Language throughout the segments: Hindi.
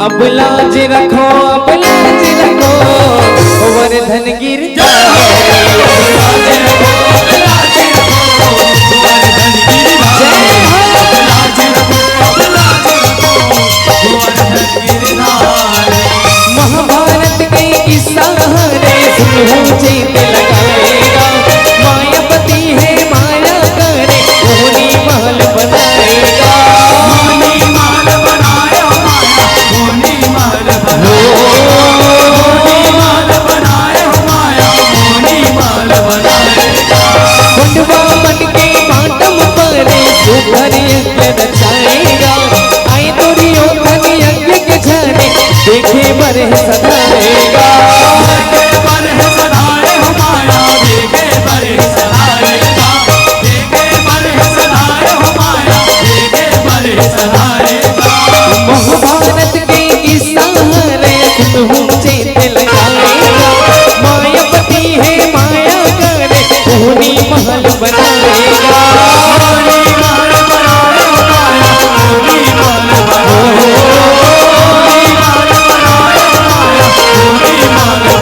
अब लाज रखो, अब लाज रखो, वर्धन गिर जाए। अब लाज रखो, अब लाज रखो, वर्धन गिर जाए। अब लाज रखो, अब लाज रखो, वर्धन गिर जाए। महाभारत के किस्सा रे सुन चेत लगाएगा। मायापति है माया करे, मोहनी महल बनाएगा। मोहनी महल बनाया माया, मोहनी महल बनाया माया, मोहनी महल बनाएगा। खंडवा बन के बाटम परे सुधर यज्ञ रचाएगा। आए दुर्योधन यज्ञ के झरे देखे बरे सदाएगा। देखे बरे सदाए हो माया, देखे बरे सदाएगा। देखे बरे सदाए हो माया, देखे बरे सदाएगा। महाभारत के किस्सा रे तुम चेत लगाएगा। मायापति है माया करे, मोहनी महल बनाएगा। मोहनी महल बनाया माया, मोहनी महल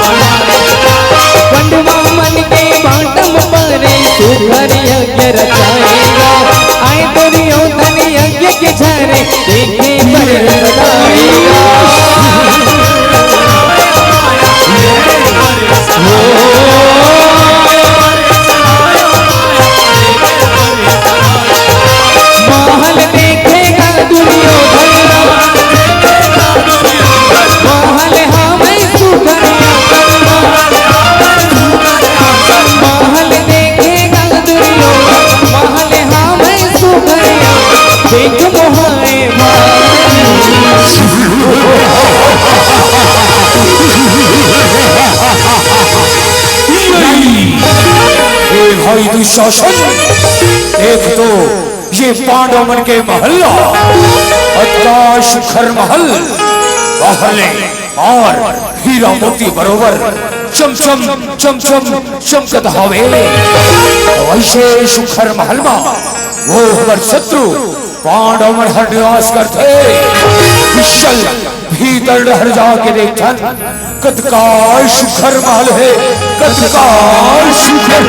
बनाएगा। खंडवा मन के बाटम परे सुधर यज्ञ रचाएगा। आए दुर्योधन यज्ञ के झरे देखे बरे सदाएगा। महल देखेगा दुर्योधन, महल हमें सुधर महल देखेगा दुर्योधन, महल हमें सुधर देख मोहाए भाई दुशासन, देख तो ये पांडव मन के महल शिखर महल महले और हीरा मोती बरोबर चमचम चमचम चमकत हवे। वैसे शिखर महल में वो हमार शत्रु पांडव मन हर निवास करते। विशल भीतर डर जाके देखन कतकाल शिखर महल है, कतकाल शिखर।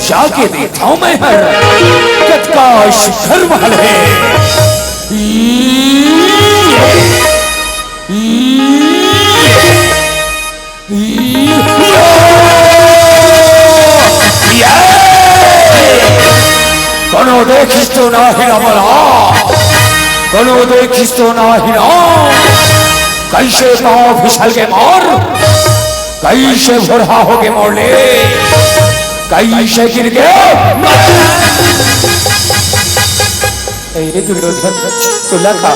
जाके देखता हूं मैं हर कतका शिखर महल है। कनो देखिस तो ना हिना मला, कनो देखिस तो ना हिना। कैसे पाँव फिसल के मोर, कैसे भोरहा हो के मोर ले, कैसे गिर गए। दुर्योधन तो लगा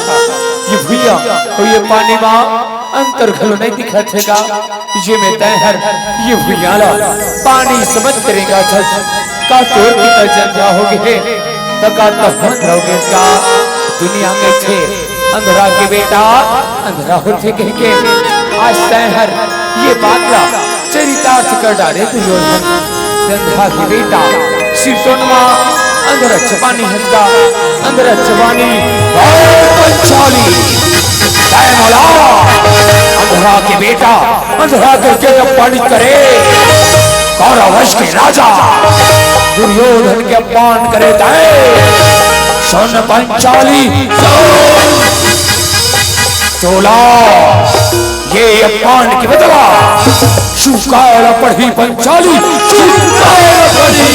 ये भूया और ये पानी में अंतर खलो नहीं दिखा थेगा। ये में तहर ये भूयाला पानी समझ करेगा का तोर की तजंजा होगे तका तफन रहोगे का दुनिया में छे अंधरा के बेटा अंधरा होते कह के आज तैहर ये बातला चरितार्थ कर डाले दुर्योधन। गंधा की बेटा सिरसोनमा अंदर चपानी हंसदा अंदर चपानी पंचाली अंधरा के बेटा अंधरा करके अपमानित करे कौरवश के राजा दुर्योधन के अपमान करे तय सोन पंचाली तोला ये अपमान की बदला शुकाल पढ़ी पंचाली शुकाल पढ़ी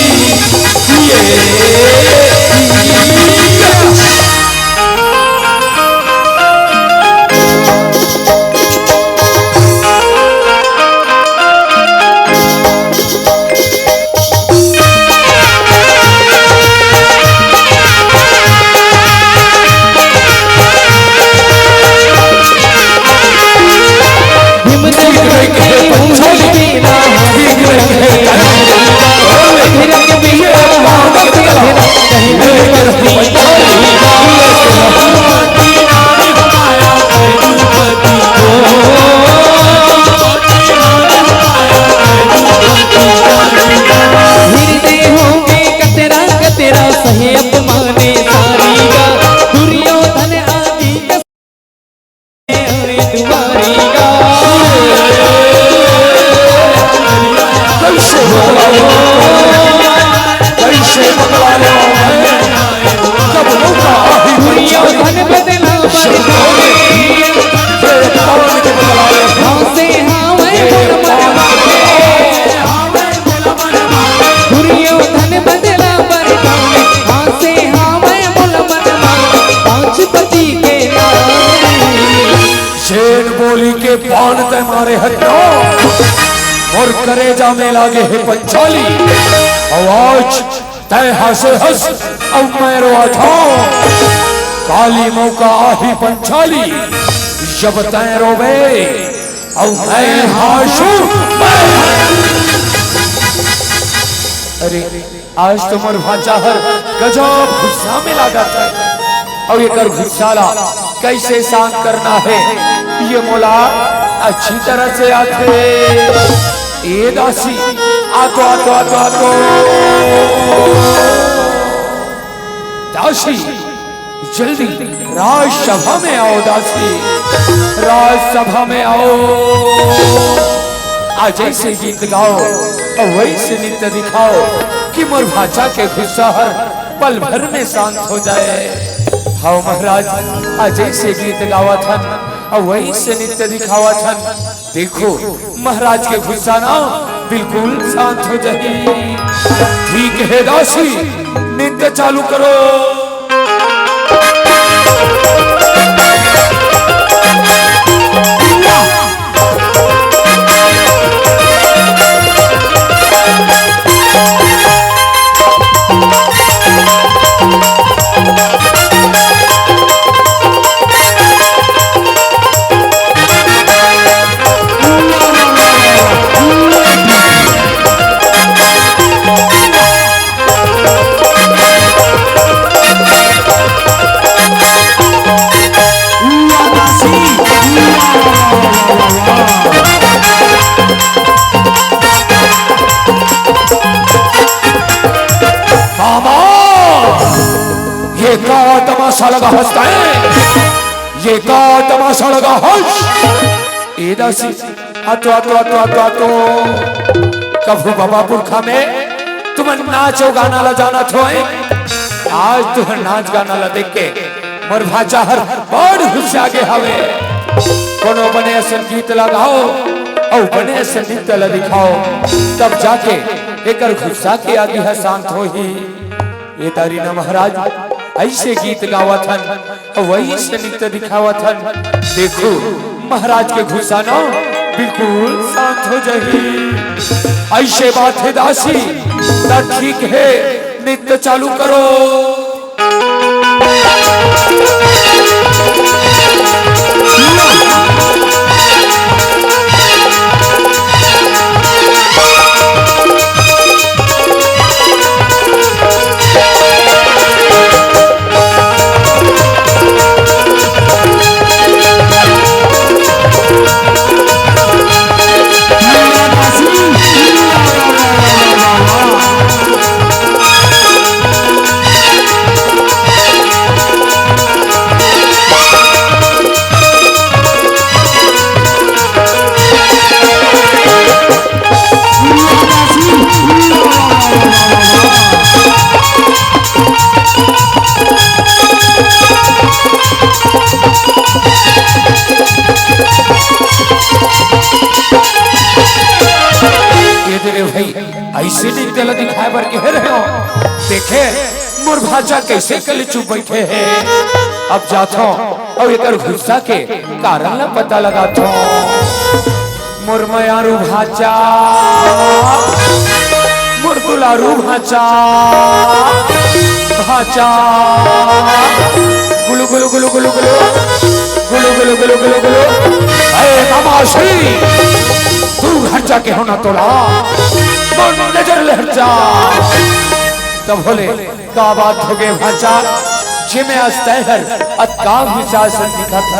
मारे हटो और करेजा में लागे है पंचाली आवाज तय हंसे हंस अब मैं रोआ था काली मौका आही पंचाली जब तय रोवे अब मैं हाशू अरे आज तुमर भाचाहर गजब गुस्सा में लगा था और ये कर गुस्साला कैसे शांत करना है ये मोला अच्छी तरह से आते ए दासी आतो आतो आतो आतो दासी जल्दी राजसभा में आओ दासी राजसभा में आओ आज ऐसे गीत गाओ और वैसे नृत्य दिखाओ कि मोर भाचा के गुस्सा हर पल भर में शांत हो जाए। हाँ महाराज आज ऐसे गीत गावा था और वही से नृत्य दिखावा था देखो महाराज के गुस्सा ना बिल्कुल शांत हो जाए। ठीक है दासी नृत्य चालू करो। ये का तमाशा लगा हंसता है ये का तमाशा लगा हंस ए दासी आतो आतो आतो आतो आतो कभू बाबा पुरखा में तुम नाचो गाना ला जाना थो आज तुम नाच गाना ला देख के मोर भाचा हर बड़ खुश आगे हवे कोनो बने ऐसे गीत लगाओ और बने ऐसे नृत्य ला दिखाओ तब जाके एकर गुस्सा के आदि है शांत हो ही। ये तारी ना महाराज ऐसे गीत गावा थन वही से नृत्य दिखावा थन देखो महाराज के गुस्सा ना बिल्कुल शांत हो जाए। ऐसे बात है दासी तो ठीक है नृत्य चालू करो। अरे भाई ऐसे नहीं तेल दिखाए बर कह रहे हो। देखे मोर भाजा कैसे कल चुप बैठे है। अब जाता और एक गुस्सा के कारण न पता लगाता मोर मयारू भाजा मोर दुलारू भाजा भाजा गुलु गुलु गुलु गुलु गुलु गुलु गुलु गुलु गुलु गुलु। अरे तमाशी तू घर जाके होना तोला मोर नजर लहर जा। तब बोले का बात हो गए भाजा जिमे अस्तहर अतकाम विशासन दिखा था।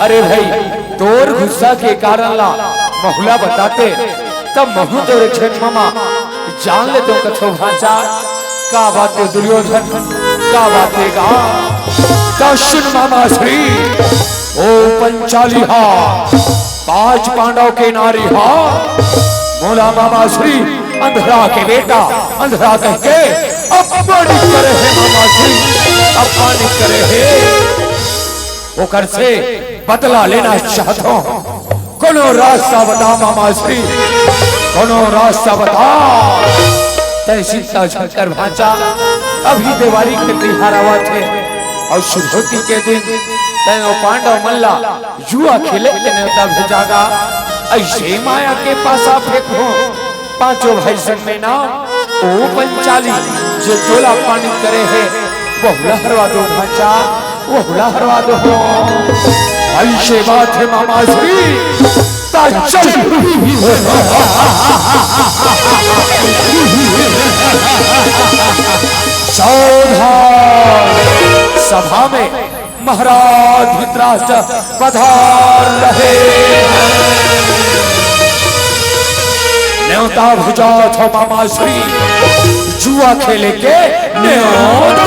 अरे भाई तोर गुस्सा के कारण ला महुला बताते तब महू तोरे छेन मामा जान ले तो कथो भाजा का बात दुर्योधन का बातें गा दर्शन मामा श्री ओ पंचाली हा 5 पांडव के नारी हा मोला मामा श्री अंधरा के बेटा अंधरा कह के अपमानित करे है मामा श्री अपमानित करे है। ओकर से बदला लेना चाहता हूं कोनो रास्ता बता मामा श्री कोनो रास्ता बता। तय चिंता छोड़कर भांचा अभी दिवाली के त्योहार आवा थे और शुभोती के दिन तय पांडव मल्ला जुआ खेले के न्योता भेजागा। ऐसे माया के पासा फेंको 5 भाई संग में ना ओ पंचाली जो तोला पानी करे है वो हुला हरवा दो भांचा वो हुला हरवा दो। ऐसे बात है मामा श्री चल सभा में महाराज धृतराष्ट्र पधार रहे। न्योता भुजा था मामा श्री जुआ खेले के न्योता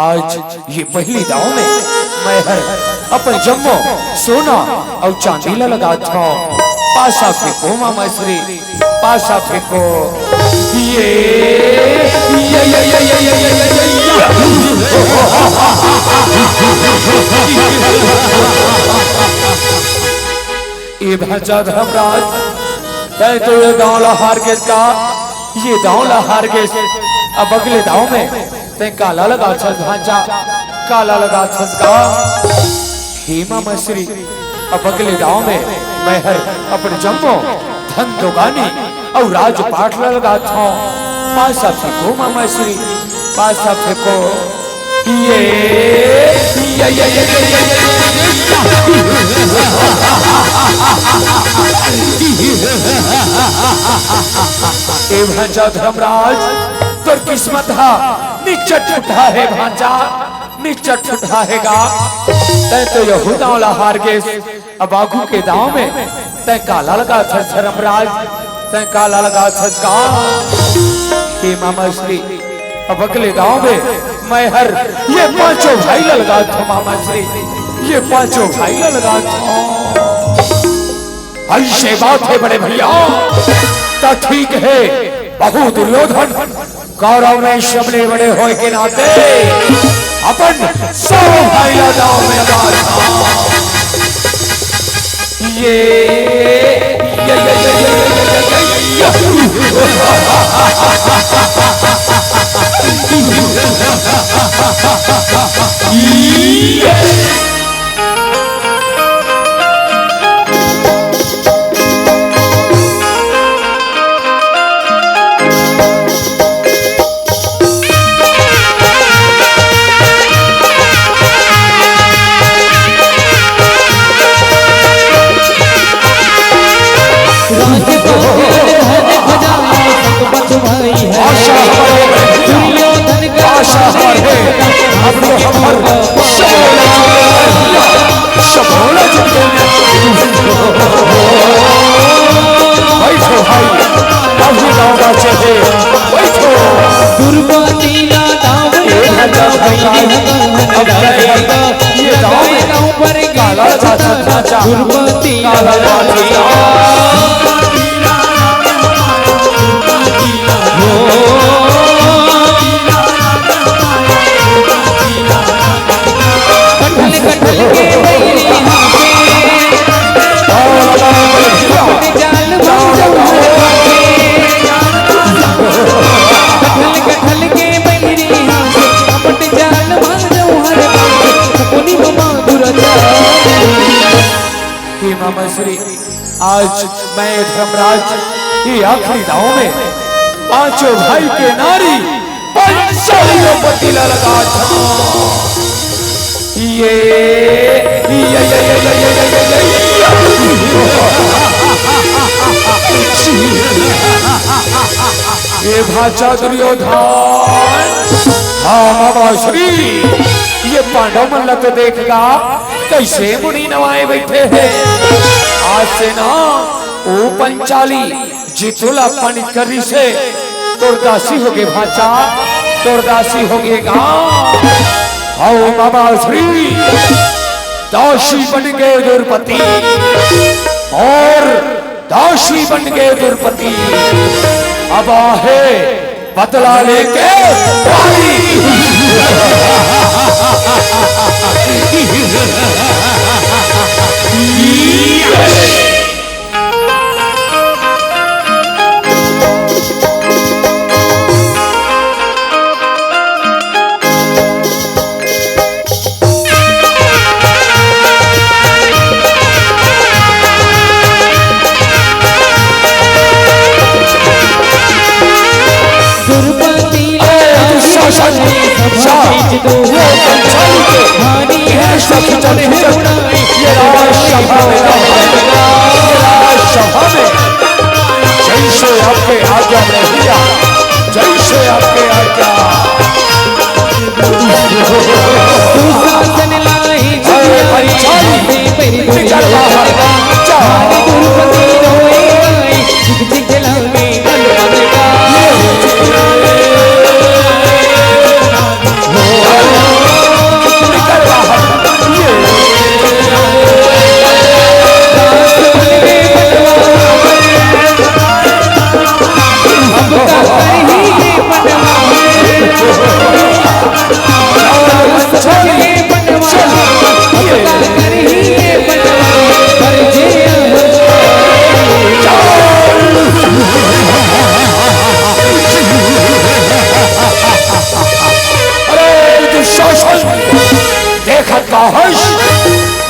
आज ये पहली दाव में मैं अपन जम्मो सोना और चांदी लगा था। पासा फेंको मामा श्री पासा फेंको ये भाजा धर्मराज तय तो ये गाँव लहार के का ये गाँव लहार के अब अगले दाव में ते काला लगा छस भांजा काला लगा छस का हेमा मश्री अब अगले गाँव में मैं हर अपने जम्मो धन दोगानी और राजपाट लगा था। पासा फेंको मामा श्री पासा फेंको ये भांजा धर्मराज तो किस्मत हा निचट उठा है भांजा निचट उठा है गा। तय तो यहूदा वाला हार गए अब आगू के दाव में तय काला लगा था धर्मराज तय काला लगा था का हे मामा श्री अब अगले गांव में मैं हर ये 5 भाई लगा था मामा श्री ये 5 भाई लगा था। ऐसे बात है बड़े भैया तो ठीक है बहु दुर्योधन कौरव में सबले बड़े होए के नाते अपन सौ भाई दाव में लगा रहा। आज मैं धर्मराज ये आखिरी दाव में पांचों भाई के नारी पंचालियों पर तिला लगा था। ये भाचा दुर्योधन हाँ बाबा श्री ये पांडव मन तो देखेगा कैसे मुनि नवाए बैठे हैं। आज से ना ओ पंचाली जितुला पानी करी से तोर दासी हो गए भाचा तोर दासी हो गए गा। आओ बाबा श्री दासी बन गए द्रौपदी और दासी बन गए द्रौपदी अब आहे बदला लेके जैसे आपके आज्ञा में दिया जैसे आपके आज्ञा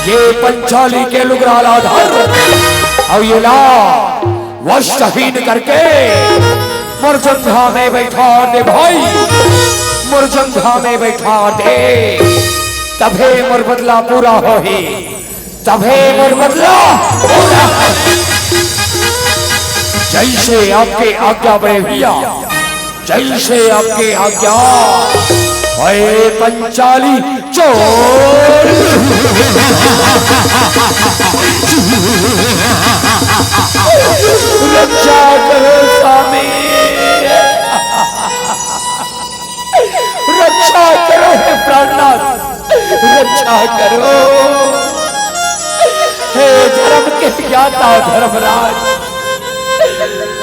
ये पंचाली के लुगराल आधार और ये ला वशहीन करके मुरजंघा में बैठा दे भाई मुरजंघा में बैठा दे तभे मुर बदला पूरा हो ही तभे मुर बदला पूरा जैसे आपके आज्ञा बड़े भैया जैसे आपके आज्ञा अरे पंचाली चोर रक्षा करो स्वामी रक्षा करो हे प्राणनाथ रक्षा करो हे धर्म के ज्ञाता धर्मराज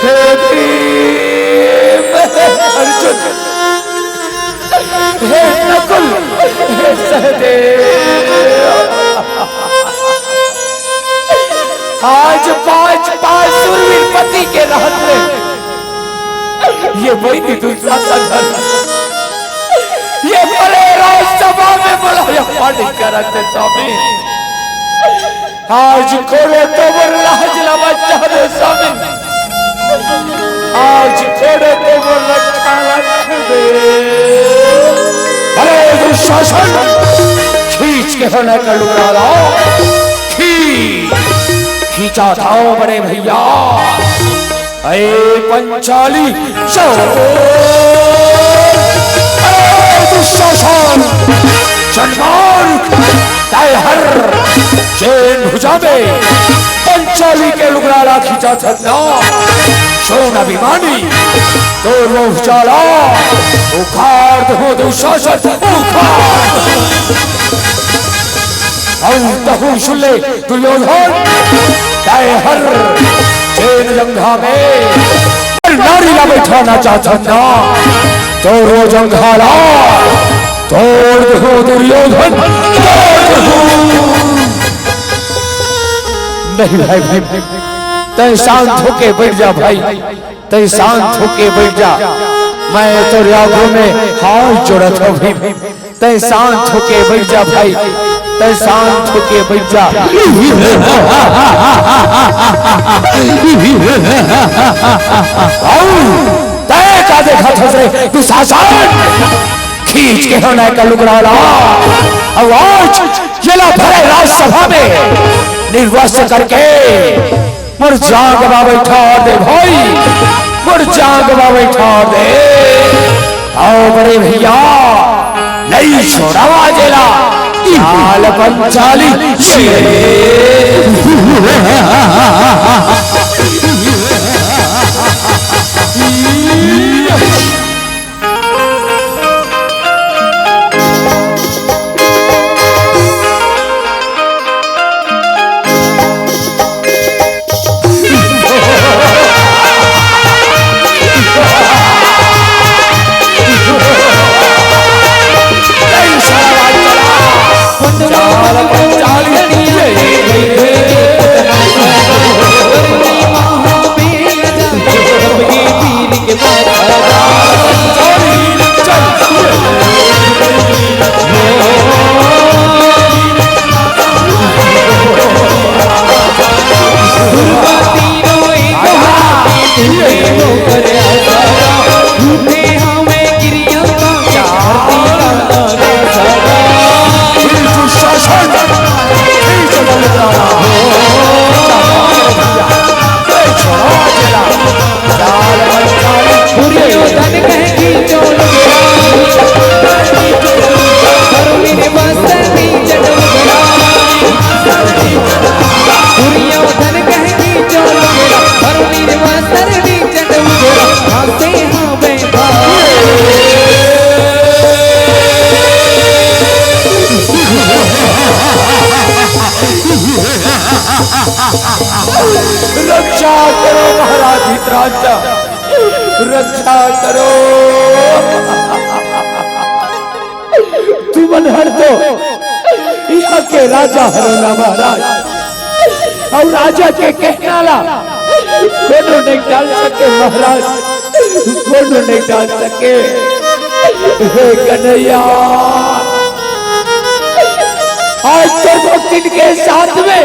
हे वीर सूरवीर पति के रात में ये वही दूसरा था, ये बड़े राजसभा में बड़ा पानी करते स्वामी। आज कोड़े तो लाज लबा चाहे स्वामी, आज कोड़े तो रक्षा रख दे। अरे दुशासन खींच के होने का लुका लाओ, खींचा था बड़े भैया। अरे पंचाली दुशासन जनमार हर चैन भुजा में पंचाली के लुगराला खींचा था सोन अभिमानी तो वो उजाला उखाड़ दो दुशासन उखाड़ सुले दुर्योधन हर चैन जंघा में नारी ला बैठाना चाहता था तो वो जंघाला तोड़ दो दुर्योधन नहीं भाई भाई तय शांत होके बैठ जा भाई, तय शांत होके बैठ जा। मैं तो आगू में हाथ जोड़ा था भाई, तय शांत होके बैठ जा भाई, तय शांत होके बैठ जा। तय का देखा था तू शासन खींच के होने का लुगड़ाला आवाज जिला भरे राजसभा में निर्वस्त्र करके मुर जाग बैठा दे भाई, मुर जाग बैठा दे। आओ बड़े भैया नहीं छोड़ावा जेला चाल पंचाली रक्षा करो महाराज धृतराष्ट्र, रक्षा करो। तू मनहर तो यहाँ के राजा हरोला महाराज और राजा के कहनाला कोनो नहीं डाल सके महाराज, कोनो नहीं डाल सके। हे कन्हैया आज तो भक्ति के साथ में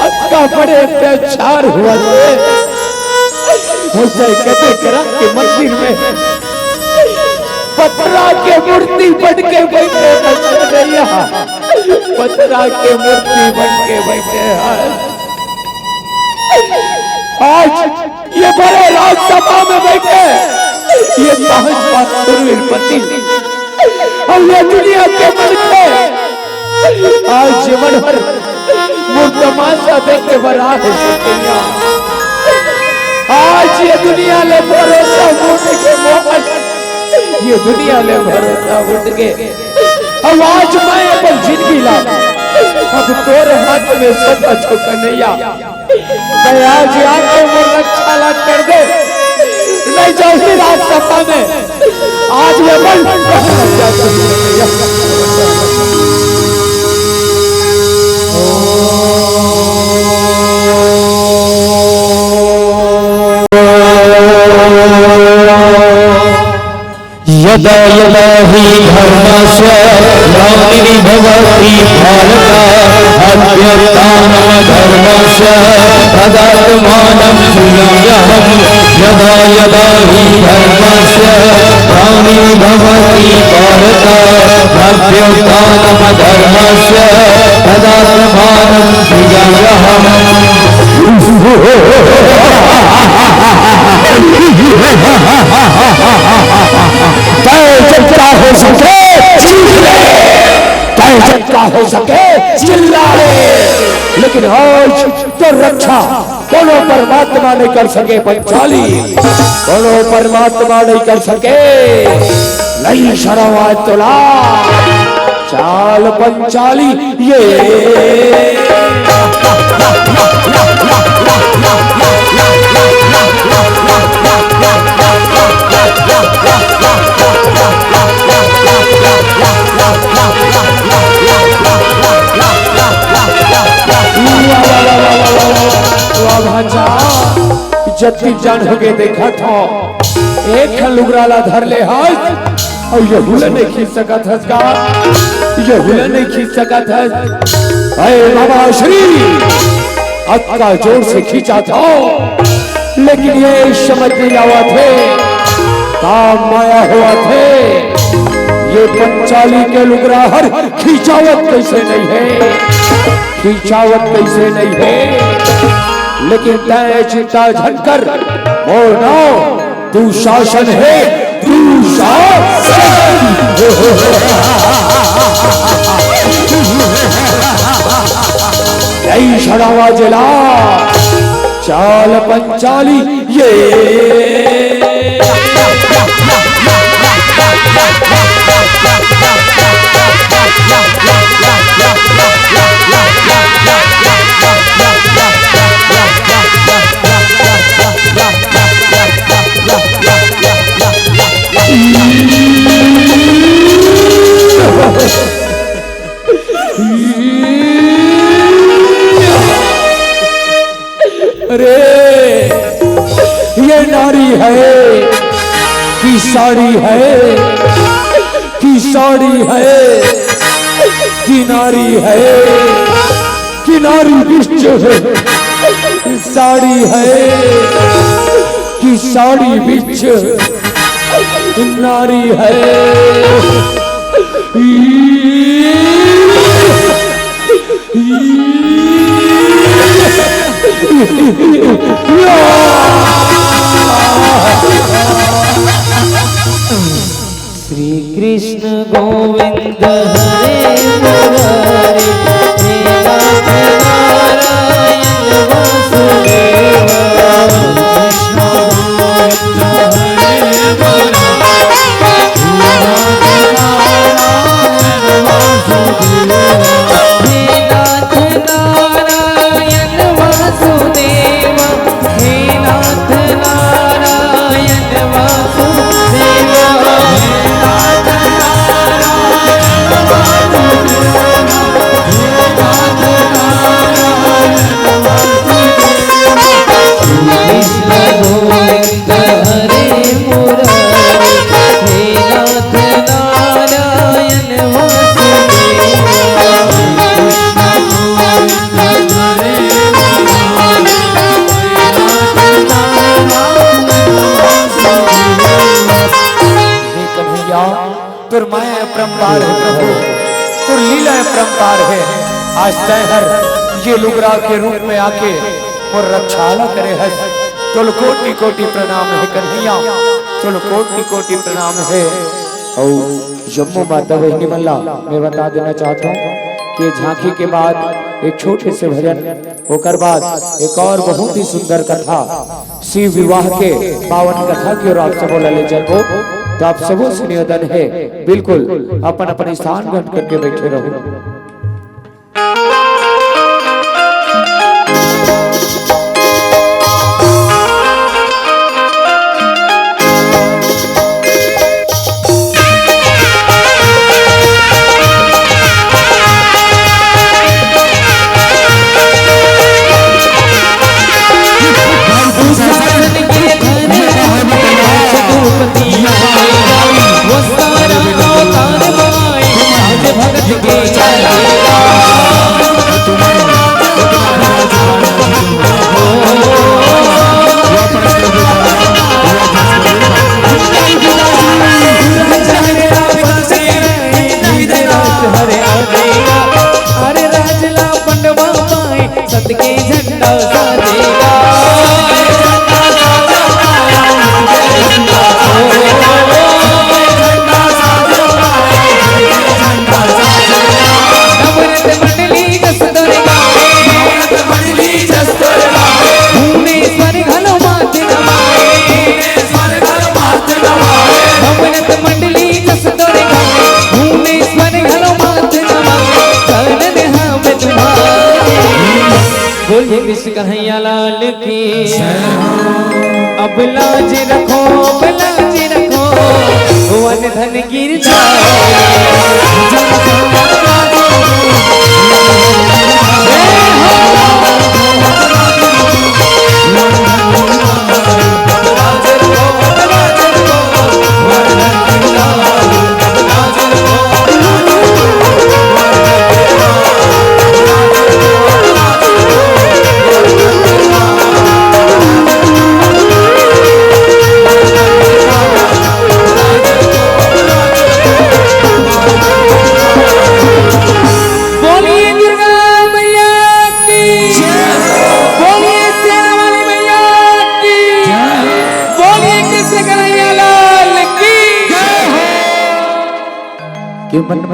अक्का बड़े अत्याचार हुआ कहते करा के मंदिर में पत्थरा के मूर्ति बन के बैठे कन्हैया, पत्थरा के मूर्ति बन के बैठे हैं। आज ये बड़े राजसभा में बैठे ये 5 सूरवीर पति और ये दुनिया के मन में आज जीवन भर तमाशा देखे बरा है। आज ये दुनिया ले भरोसा उठ के मोहन, ये दुनिया ले भरोसा उठ के अब आज मैं अपन जिंदगी ला अब तोरे हाथ में सब छोका नहीं आ आज आके वो रक्षा ला कर दे नहीं जाओ ही राजसभा में आज ये बल यदा यदा हि धर्मस्य ग्लानिर्भवति भारत अभ्युत्थानमधर्मस्य तदात्मानं सृजाम्यहम् यदा यदा हि धर्मस्य ग्लानिर्भवति भारत अभ्युत्थानमधर्मस्य तदात्मानं सृजाम्यहम् जितना हो सके जितना हो सके चिल्ला ले। लेकिन आज तो रक्षा कोनो परमात्मा नहीं कर सके पंचाली, कोनो परमात्मा नहीं कर सके। नहीं शरवा तुला चाल पंचाली ये जति जान हो गए देखा था एक लुगराला धर ले हाथ और ये हुला नहीं खींच सका था इसका, ये हुला नहीं खींच सका था। अरे बाबा श्री अक्का जोर से खींचा था लेकिन ये समझ नहीं आवा थे काम माया हुआ थे। ये पंचाली के लुगराहर खींचावत कैसे नहीं है, खींचावत कैसे नहीं है। लेकिन तय चिंता झटकर मोर नाव तू शासन है, तू शासन। नहीं छड़ावा जिला चाल पंचाली ये अरे ये नारी है कि साड़ी है, कि साड़ी है कि नारी है, कि नारी बिच है, साड़ी है कि साड़ी बिच नारी है। श्री कृष्ण गोविंद हरे मुरारे हे नाथ नारायण वासुदेव। कृष्ण गोविंद हरे मुरारे हे नाथ नारायण वासुदेव। हे नाथ नारायण वासुदेव, हे नाथ नारायण वासुदेव। तुर माया अपरंपार है प्रभु, तुर लीला अपरंपार है। आज तैहर ये लुगरा के रूप में आके और रक्षाला करे है। तुल कोटि कोटि प्रणाम है कन्हैया, तुल कोटि कोटि प्रणाम है। और जम्मू माता बहनी मल्ला मैं बता देना चाहता हूँ कि झांकी के बाद एक छोटे से भजन होकर बाद एक और बहुत ही सुंदर कथा शिव विवाह के पावन कथा की ओर आप सब ललित को। तो आप सबों से निवेदन है बिल्कुल अपन अपन स्थान ग्रहण करके बैठे रहो। विष कन्हैया लाल की। अब लाज रखो, लाज रखो, वन धन गिर के मन में